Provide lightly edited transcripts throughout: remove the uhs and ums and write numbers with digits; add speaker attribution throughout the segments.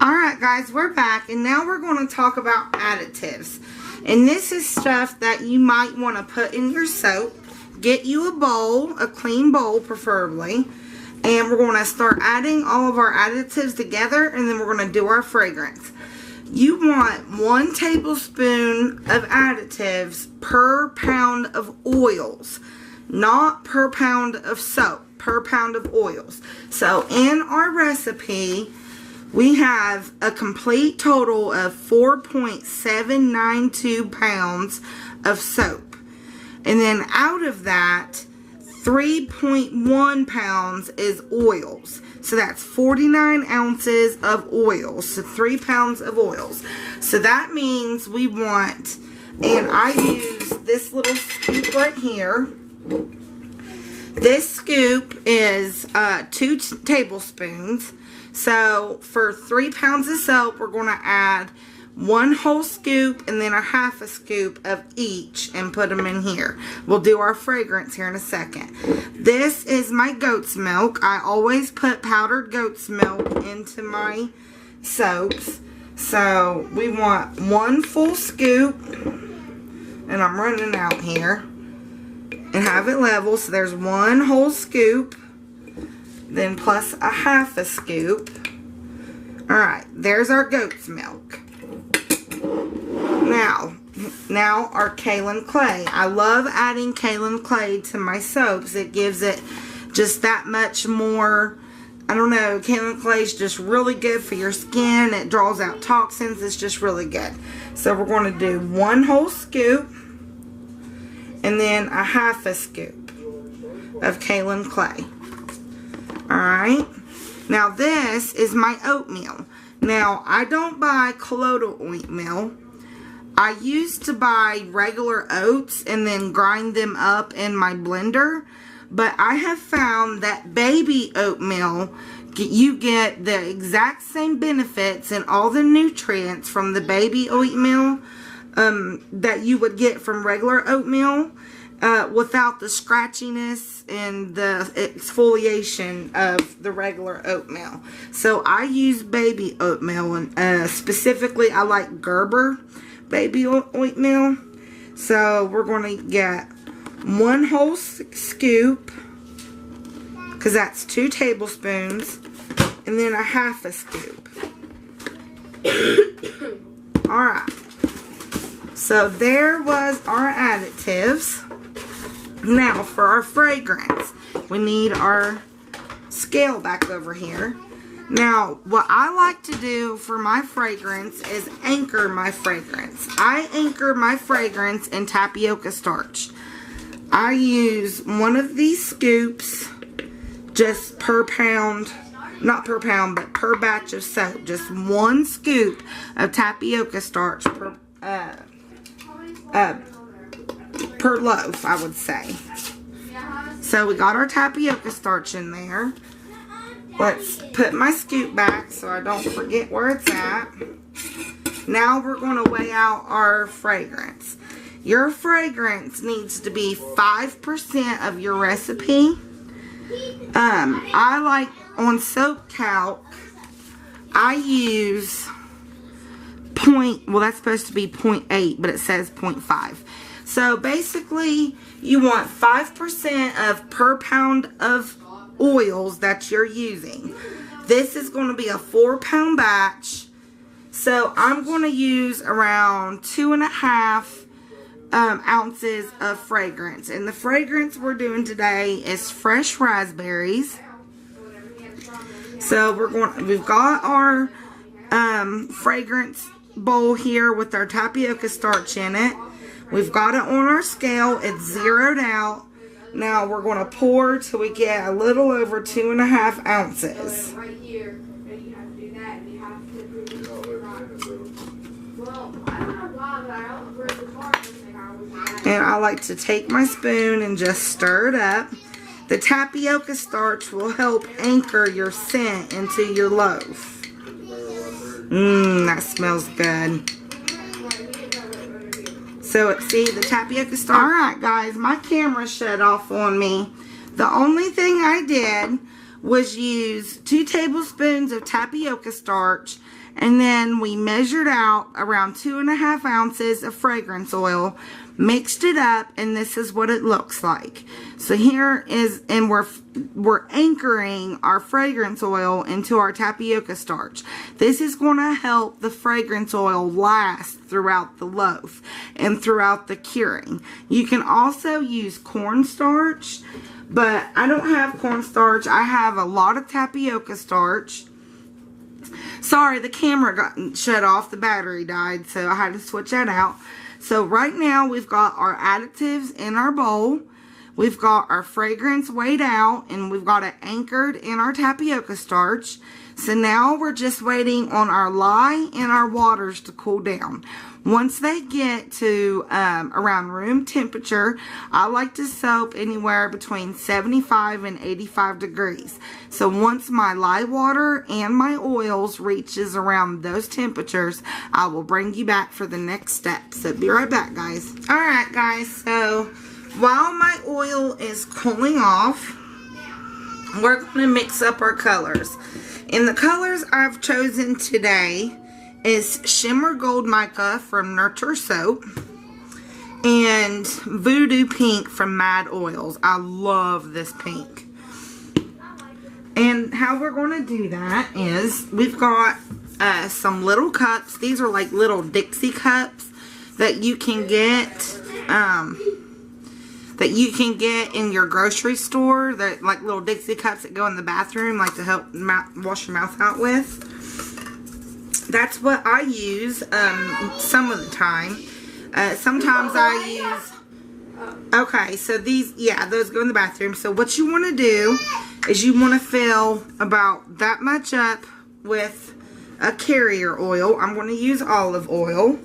Speaker 1: Alright guys, we're back and now we're going to talk about additives. And this is stuff that you might want to put in your soap. Get you a bowl, a clean bowl preferably. And we're going to start adding all of our additives together and then we're going to do our fragrance. You want 1 tablespoon of additives per pound of oils. Not per pound of soap, per pound of oils. So in our recipe, we have a complete total of 4.792 pounds of soap. And then out of that, 3.1 pounds is oils. So that's 49 ounces of oils. So 3 pounds of oils. So that means we want, and I use this little scoop right here. This scoop is 2 tablespoons. So for 3 pounds of soap, we're going to add 1 whole scoop and then a half a scoop of each and put them in here. We'll do our fragrance here in a second. This is my goat's milk. I always put powdered goat's milk into my soaps. So we want 1 full scoop, and I'm running out here, and have it level. So there's 1 whole scoop. Then plus a half a scoop. Alright, there's our goat's milk. Now our kaolin clay. I love adding kaolin clay to my soaps. It gives it just that much more, I don't know, kaolin clay is just really good for your skin. It draws out toxins. It's just really good. So we're going to do 1 whole scoop and then a half a scoop of kaolin clay. Alright, now this is my oatmeal. Now, I don't buy colloidal oatmeal. I used to buy regular oats and then grind them up in my blender. But I have found that baby oatmeal, you get the exact same benefits and all the nutrients from the baby oatmeal that you would get from regular oatmeal. Without the scratchiness and the exfoliation of the regular oatmeal. So I use baby oatmeal, and specifically I like Gerber baby oatmeal. So we're going to get 1 whole scoop, because that's 2 tablespoons, and then a half a scoop. Alright, so there was our additives. Now for our fragrance, we need our scale back over here. Now what I like to do for my fragrance is anchor my fragrance. I anchor my fragrance in tapioca starch. I use 1 of these scoops just per pound, not per pound, but per batch of soap. Just 1 scoop of tapioca starch per loaf, I would say. So we got our tapioca starch in there. Let's put my scoop back so I don't forget where it's at. Now we're going to weigh out our fragrance. Your fragrance needs to be 5% of your recipe. I like on soap calc, I use that's supposed to be 0.8, but it says 0.5. So basically, you want 5% of per pound of oils that you're using. This is going to be a 4-pound batch. So I'm going to use around 2.5 ounces of fragrance. And the fragrance we're doing today is fresh raspberries. So we've got our fragrance bowl here with our tapioca starch in it. We've got it on our scale. It's zeroed out. Now we're going to pour till we get a little over 2.5 ounces. And I like to take my spoon and just stir it up. The tapioca starch will help anchor your scent into your loaf. That smells good. So, see, the tapioca starch. Alright, guys, my camera shut off on me. The only thing I did was use 2 tablespoons of tapioca starch And then we measured out around 2.5 ounces of fragrance oil, mixed it up, and this is what it looks like. So here is, and we're anchoring our fragrance oil into our tapioca starch. This is going to help the fragrance oil last throughout the loaf and throughout the curing. You can also use cornstarch, but I don't have cornstarch. I have a lot of tapioca starch. Sorry, the camera got shut off. The battery died, so I had to switch that out. So right now we've got our additives in our bowl. We've got our fragrance weighed out, and we've got it anchored in our tapioca starch. So now we're just waiting on our lye and our waters to cool down. Once they get to around room temperature, I like to soak anywhere between 75 and 85 degrees. So once my lye water and my oils reaches around those temperatures, I will bring you back for the next step. So be right back, guys. Alright guys, so while my oil is cooling off, we're going to mix up our colors. And the colors I've chosen today is Shimmer Gold Mica from Nurture Soap and Voodoo Pink from Mad Oils. I love this pink. And how we're going to do that is we've got some little cups. These are like little Dixie cups that you can get in your grocery store. They're like little Dixie cups that go in the bathroom, like to help wash your mouth out with. That's what I use some of the time. Sometimes I use... Okay, so these, yeah, those go in the bathroom. So what you want to do is you want to fill about that much up with a carrier oil. I'm going to use olive oil.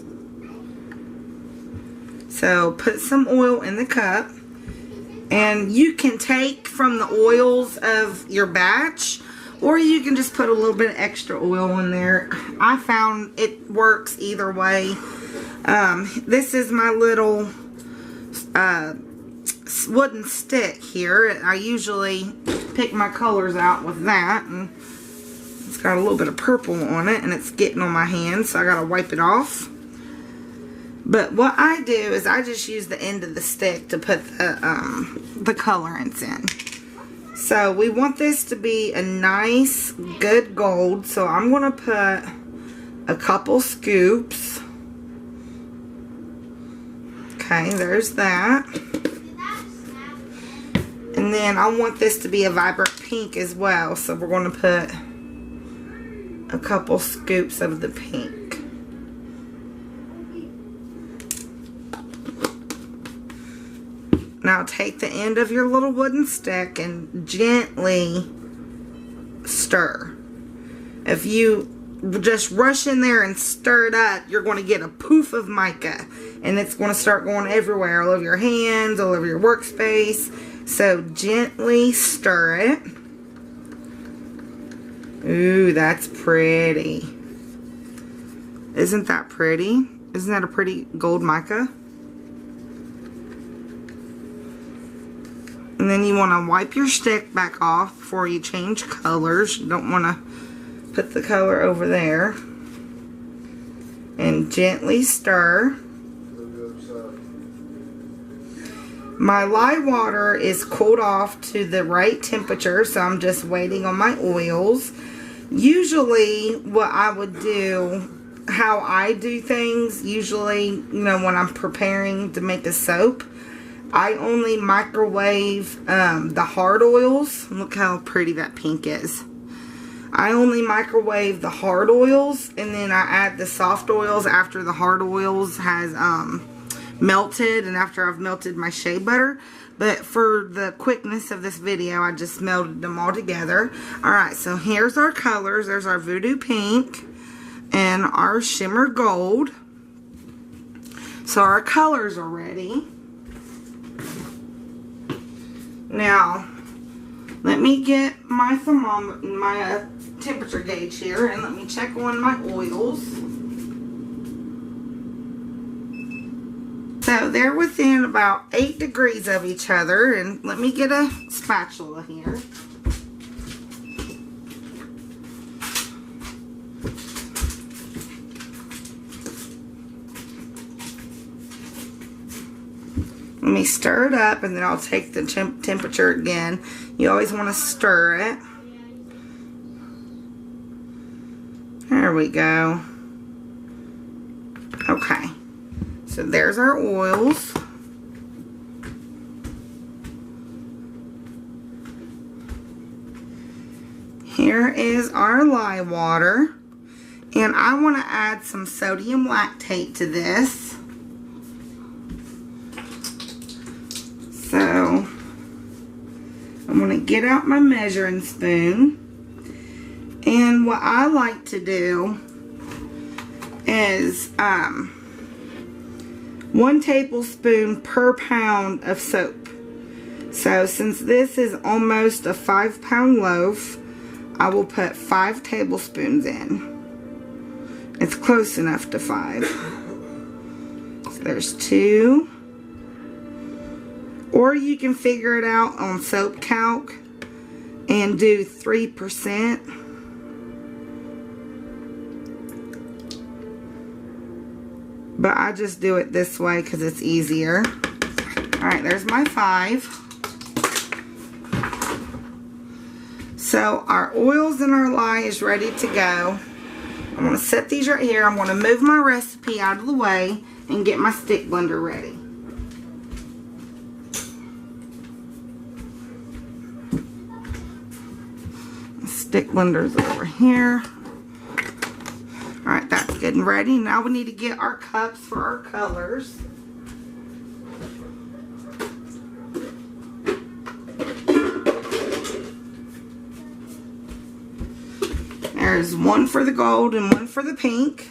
Speaker 1: So put some oil in the cup. And you can take from the oils of your batch, or you can just put a little bit of extra oil in there. I found it works either way. This is my little wooden stick here. I usually pick my colors out with that. And it's got a little bit of purple on it, and it's getting on my hands, so I gotta wipe it off. But what I do is I just use the end of the stick to put the colorants in. So we want this to be a nice, good gold. So I'm going to put a couple scoops. Okay, there's that. And then I want this to be a vibrant pink as well. So we're going to put a couple scoops of the pink. Now take the end of your little wooden stick and gently stir. If you just rush in there and stir it up, you're going to get a poof of mica. And it's going to start going everywhere, all over your hands, all over your workspace. So gently stir it. Ooh, that's pretty. Isn't that pretty? Isn't that a pretty gold mica? And then you want to wipe your stick back off before you change colors. You don't want to put the color over there. And gently stir. My lye water is cooled off to the right temperature, so I'm just waiting on my oils. Usually what I would do, how I do things, usually, you know, when I'm preparing to make a soap, I only microwave the hard oils. Look how pretty that pink is. I only microwave the hard oils, and then I add the soft oils after the hard oils has melted and after I've melted my shea butter. But for the quickness of this video, I just melted them all together. Alright, so here's our colors. There's our Voodoo Pink and our Shimmer Gold. So our colors are ready. Now, let me get my thermometer, my temperature gauge here, and let me check on my oils. So they're within about 8 degrees of each other, and let me get a spatula here. Let me stir it up, and then I'll take the temperature again. You always want to stir it. There we go. Okay. So there's our oils. Here is our lye water. And I want to add some sodium lactate to this. So I'm going to get out my measuring spoon. And what I like to do is 1 tablespoon per pound of soap. So since this is almost a 5-pound loaf, I will put 5 tablespoons in. It's close enough to 5. So there's 2. Or you can figure it out on Soap Calc and do 3%. But I just do it this way because it's easier. Alright, there's my 5. So our oils and our lye is ready to go. I'm going to set these right here. I'm going to move my recipe out of the way and get my stick blender ready. The stick blender's over here. Alright, that's good and ready. Now we need to get our cups for our colors. There's one for the gold and one for the pink.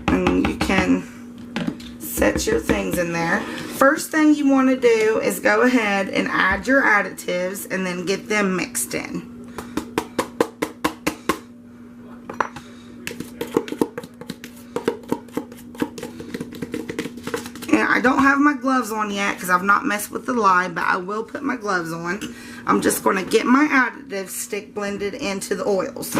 Speaker 1: And you can set your things in there. First thing you want to do is go ahead and add your additives and then get them mixed in. And I don't have my gloves on yet because I've not messed with the lye, but I will put my gloves on. I'm just going to get my additives stick blended into the oils.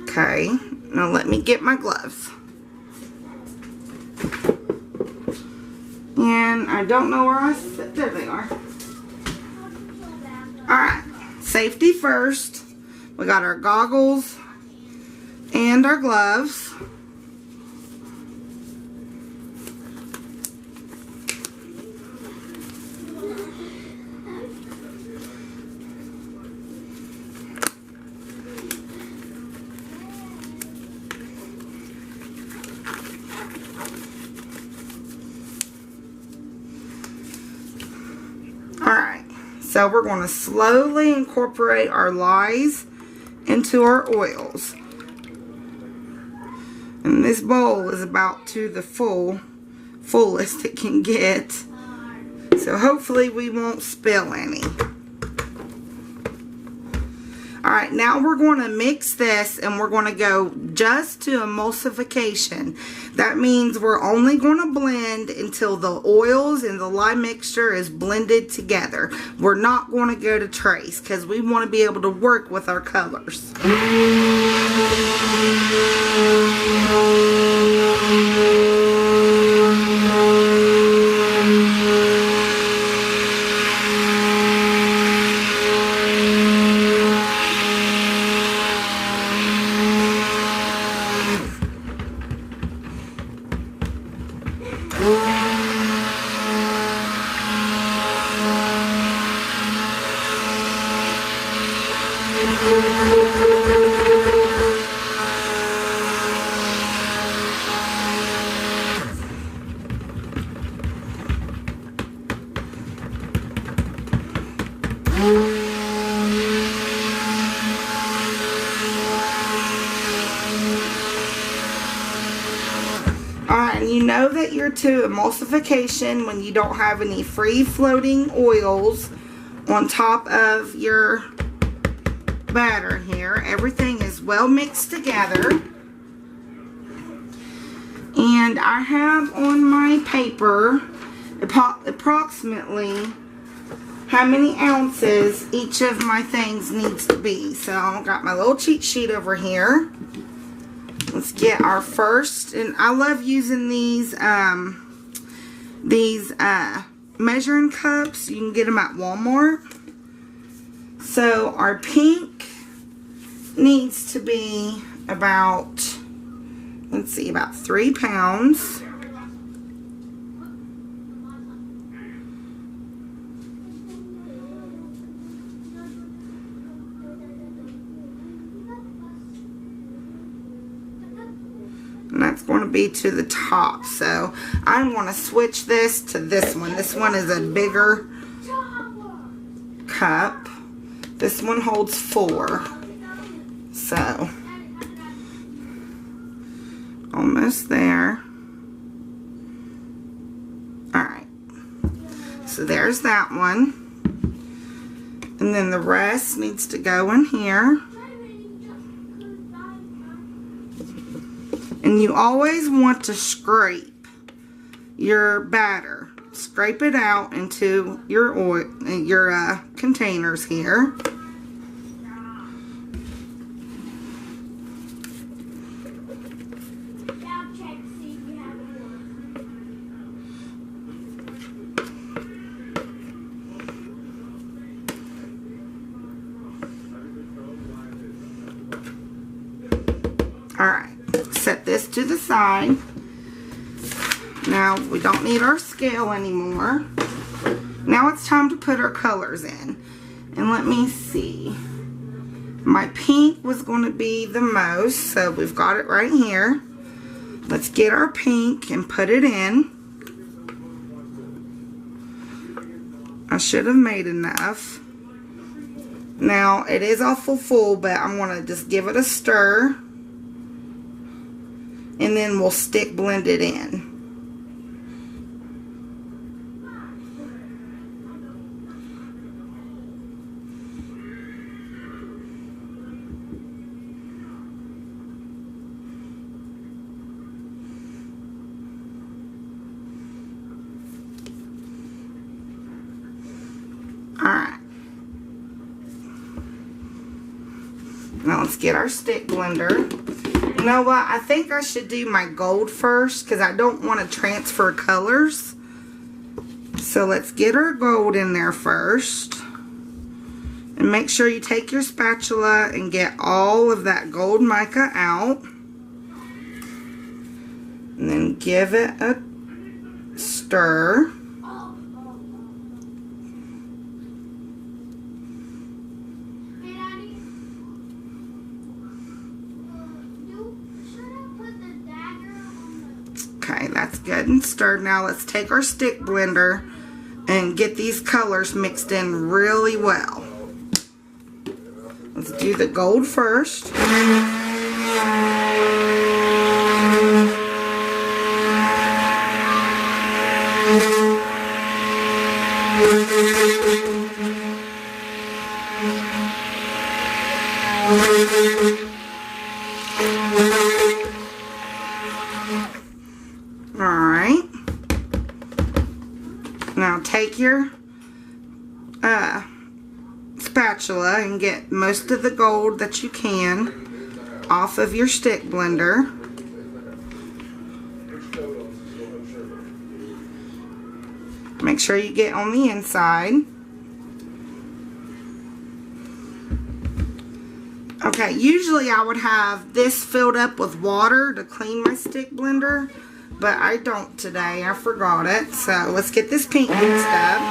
Speaker 1: Okay, now let me get my gloves. And I don't know where I sit. There they are. Alright, safety first. We got our goggles and our gloves. Alright, so we're going to slowly incorporate our lyes into our oils. And this bowl is about to the fullest it can get. So hopefully we won't spill any. Alright, now we're going to mix this and we're going to go just to emulsification. That means we're only going to blend until the oils and the lye mixture is blended together. We're not going to go to trace because we want to be able to work with our colors. Alright, and you know that you're to emulsification when you don't have any free floating oils on top of your batter here. Everything is well mixed together. And I have on my paper approximately how many ounces each of my things needs to be. So I've got my little cheat sheet over here. Let's get our first, and I love using these measuring cups. You can get them at Walmart. So our pink needs to be about, let's see, about 3 pounds. And that's going to be to the top. So I'm going to switch this to this one. This one is a bigger cup. This one holds 4. So almost there. Alright. So there's that one. And then the rest needs to go in here. And you always want to scrape your batter. Scrape it out into your oil, your containers here. Alright. Set this to the side. Now we don't need our scale anymore. Now it's time to put our colors in. And let me see. My pink was going to be the most, so we've got it right here. Let's get our pink and put it in. I should have made enough. Now it is awful full, but I'm going to just give it a stir. And then we'll stick blend it in. Alright. Now let's get our stick blender. You know what? I think I should do my gold first because I don't want to transfer colors. So let's get our gold in there first. And make sure you take your spatula and get all of that gold mica out. And then give it a stir. Okay, that's good and stirred. Now let's take our stick blender and get these colors mixed in really well. Let's do the gold first. Alright. Now take your spatula and get most of the gold that you can off of your stick blender. Make sure you get on the inside. Okay, usually I would have this filled up with water to clean my stick blender, but I don't today. I forgot it. So let's get this pink mixed up.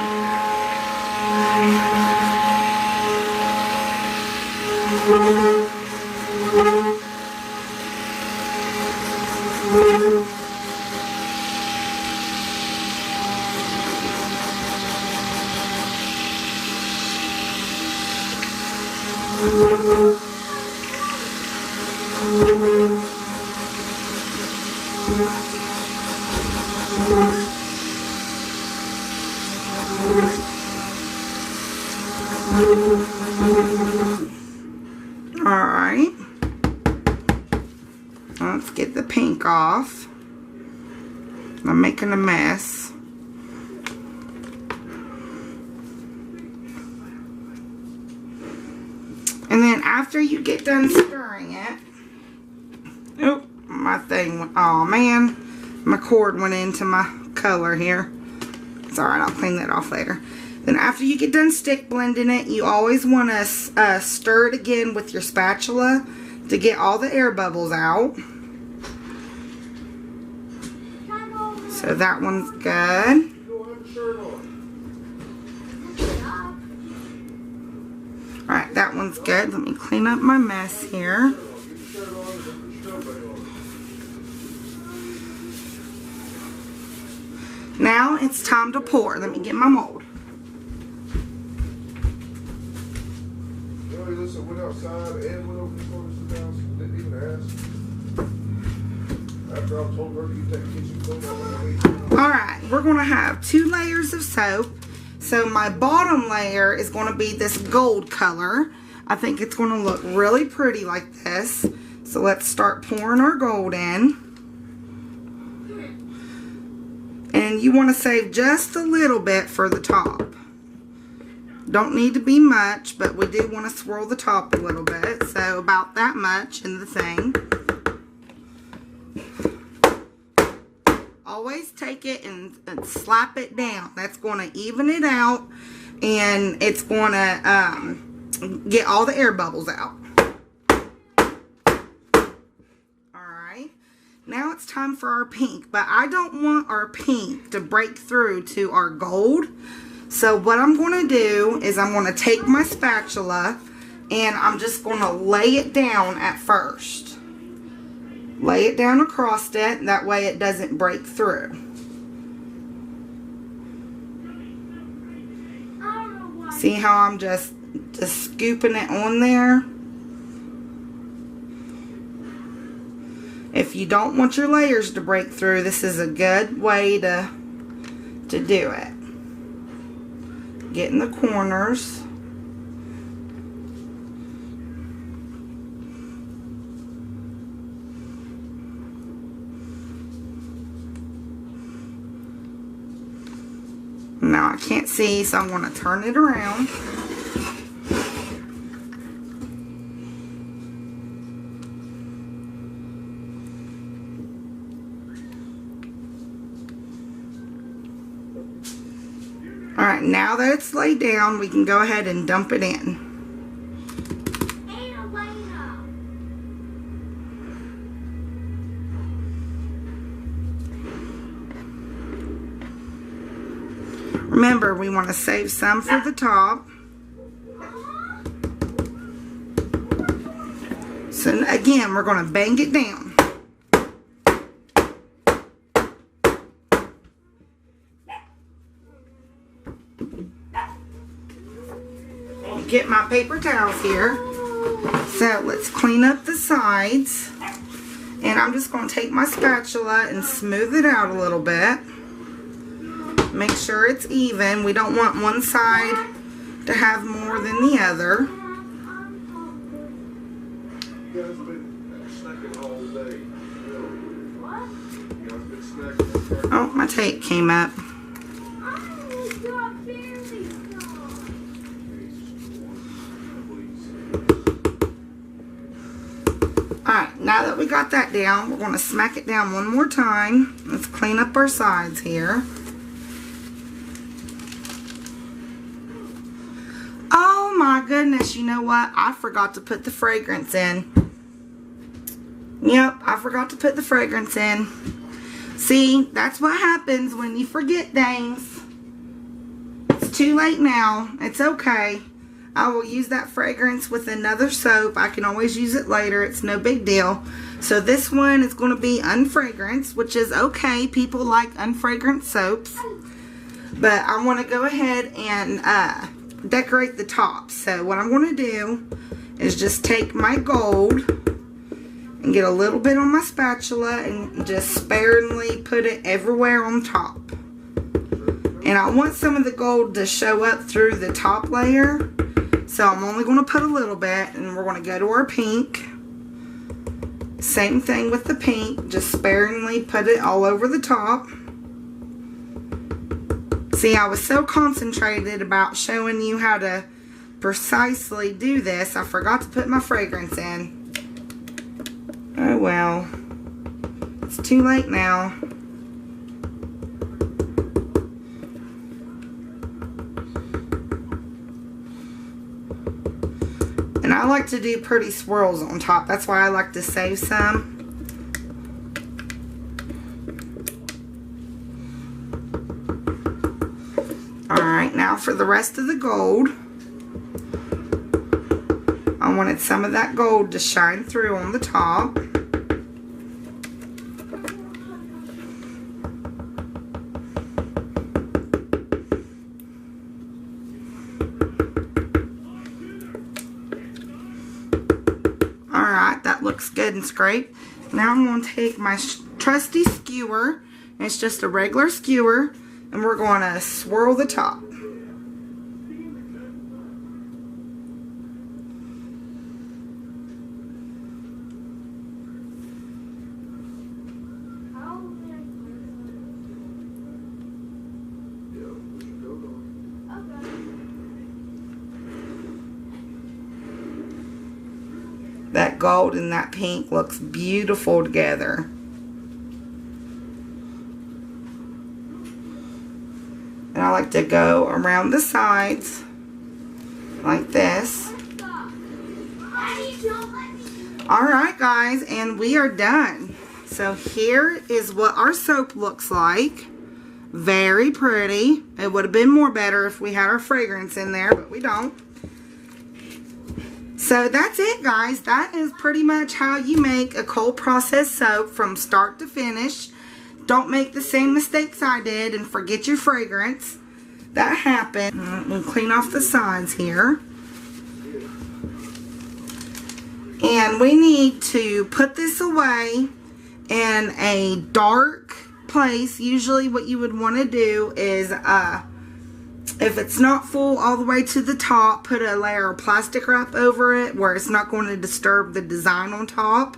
Speaker 1: Alright. Let's get the pink off. I'm making a mess. And then after you get done stirring it, oh, my thing went, oh man, my cord went into my color here. It's alright, I'll clean that off later. Then after you get done stick blending it, you always want to stir it again with your spatula to get all the air bubbles out. So that one's good. Alright, that one's good. Let me clean up my mess here. Now it's time to pour. Let me get my mold. Alright, we're going to have 2 layers of soap. So my bottom layer is going to be this gold color. I think it's going to look really pretty like this. So let's start pouring our gold in. And you want to save just a little bit for the top. Don't need to be much, but we do want to swirl the top a little bit. So about that much in the thing. Always take it and slap it down. That's going to even it out, and it's going to get all the air bubbles out. Alright, now it's time for our pink, but I don't want our pink to break through to our gold. So what I'm going to do is I'm going to take my spatula and I'm just going to lay it down at first. Lay it down across it, that way it doesn't break through. See how I'm just scooping it on there? If you don't want your layers to break through, this is a good way to do it. Get in the corners. Now I can't see, so I'm going to turn it around. Alright, now that it's laid down, we can go ahead and dump it in. Remember, we want to save some for the top. So again, we're going to bang it down. Get my paper towels here. So let's clean up the sides. And I'm just going to take my spatula and smooth it out a little bit. Make sure it's even. We don't want one side to have more than the other. Oh, my tape came up. Alright, now that we got that down, we're going to smack it down one more time. Let's clean up our sides here. Oh my goodness, you know what? I forgot to put the fragrance in. Yep, I forgot to put the fragrance in. See, that's what happens when you forget things. It's too late now. It's okay. I will use that fragrance with another soap. I can always use it later. It's no big deal. So this one is going to be unfragranced, which is okay. People like unfragranced soaps. But I want to go ahead and decorate the top. So what I'm going to do is just take my gold and get a little bit on my spatula and just sparingly put it everywhere on top. And I want some of the gold to show up through the top layer. So I'm only going to put a little bit, and we're going to go to our pink. Same thing with the pink, just sparingly put it all over the top. See, I was so concentrated about showing you how to precisely do this, I forgot to put my fragrance in. Oh well. It's too late now. And I like to do pretty swirls on top. That's why I like to save some. Alright, now for the rest of the gold. I wanted some of that gold to shine through on the top. Alright, that looks good and scraped. Now I'm going to take my trusty skewer, and it's just a regular skewer, and we're going to swirl the top. That gold and that pink looks beautiful together. And I like to go around the sides like this. Alright guys, and we are done. So here is what our soap looks like. Very pretty. It would have been more better if we had our fragrance in there, but we don't. So that's it guys. That is pretty much how you make a cold process soap from start to finish. Don't make the same mistakes I did and forget your fragrance. That happened. We'll clean off the sides here. And we need to put this away in a dark place. Usually what you would want to do is if it's not full all the way to the top, put a layer of plastic wrap over it where it's not going to disturb the design on top,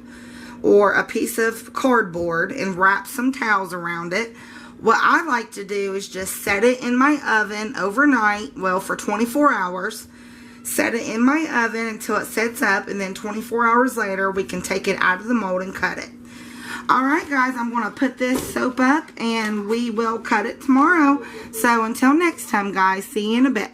Speaker 1: or a piece of cardboard, and wrap some towels around it. What I like to do is just set it in my oven overnight, well, for 24 hours. Set it in my oven until it sets up, and then 24 hours later we can take it out of the mold and cut it. Alright guys, I'm going to put this soap up and we will cut it tomorrow. So until next time guys, see you in a bit.